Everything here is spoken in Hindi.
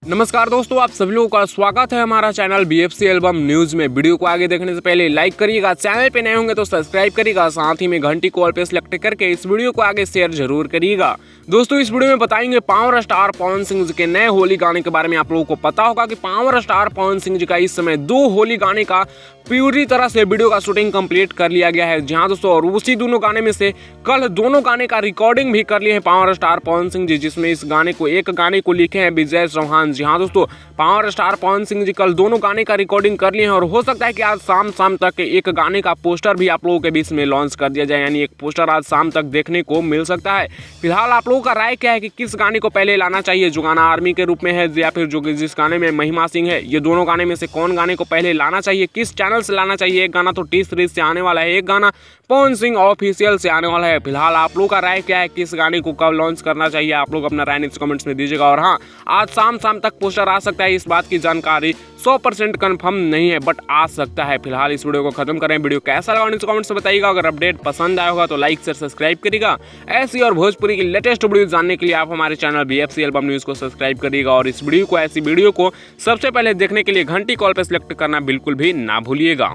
नमस्कार दोस्तों, आप सभी लोगों का स्वागत है हमारा चैनल BFC एल्बम न्यूज में। वीडियो को आगे देखने से पहले लाइक करिएगा, चैनल पे नए होंगे तो सब्सक्राइब करिएगा, साथ ही में घंटी को ऑल पे सेलेक्ट करके इस वीडियो को आगे शेयर जरूर करिएगा। दोस्तों, इस वीडियो में बताएंगे पावर स्टार पवन सिंह जी के नए होली गाने के बारे में। आप लोगों को पता होगा कि पावर स्टार पवन सिंह जी का इस समय 2 होली गाने का पूरी तरह से वीडियो का शूटिंग कंप्लीट कर लिया गया है। जहां दोस्तों, और उसी दोनों गाने में से कल दोनों गाने का रिकॉर्डिंग भी कर लिए हैं पावर स्टार पवन सिंह जी, जिसमें इस गाने को एक गाने को लिखे हैं विजय चौहान जी। हाँ दोस्तों, पावर स्टार पवन सिंह जी कल दोनों गाने का रिकॉर्डिंग कर लिए हैं और हो सकता है कि आज शाम तक एक गाने का पोस्टर भी आप लोगों के बीच में लॉन्च कर दिया जाए, यानी एक पोस्टर आज शाम तक देखने को मिल सकता है। फिलहाल आप लोगों का राय क्या है कि किस गाने को पहले लाना चाहिए, जो गाना आर्मी के रूप में है या फिर जो जिस गाने में महिमा सिंह है, ये दोनों गाने में से कौन गाने को पहले लाना चाहिए, किस चैनल से लाना चाहिए? एक गाना तो टी सीरीज से आने वाला है, एक गाना पवन सिंह ऑफिशियल से आने वाला है। फिलहाल आप लोगों का राय क्या है, किस गाने को कब लॉन्च करना चाहिए? आप लोग अपना राय नीचे कमेंट्स में दीजिएगा। और हाँ, आज शाम तक पोस्टर आ सकता है, इस बात की जानकारी 100% कंफर्म नहीं है, बट आ सकता है। फिलहाल इस वीडियो को खत्म करें। वीडियो कैसा लगा नीचे कमेंट्स में बताइएगा। अगर अपडेट पसंद आया होगा तो लाइक शेयर सब्सक्राइब करिएगा। ऐसी और भोजपुरी की लेटेस्ट वीडियो जानने के लिए आप हमारे चैनल BFC एल्बम न्यूज को सब्सक्राइब करिएगा और इस वीडियो को सबसे पहले देखने के लिए घंटी कॉल पर सिलेक्ट करना बिल्कुल भी ना भूलिएगा।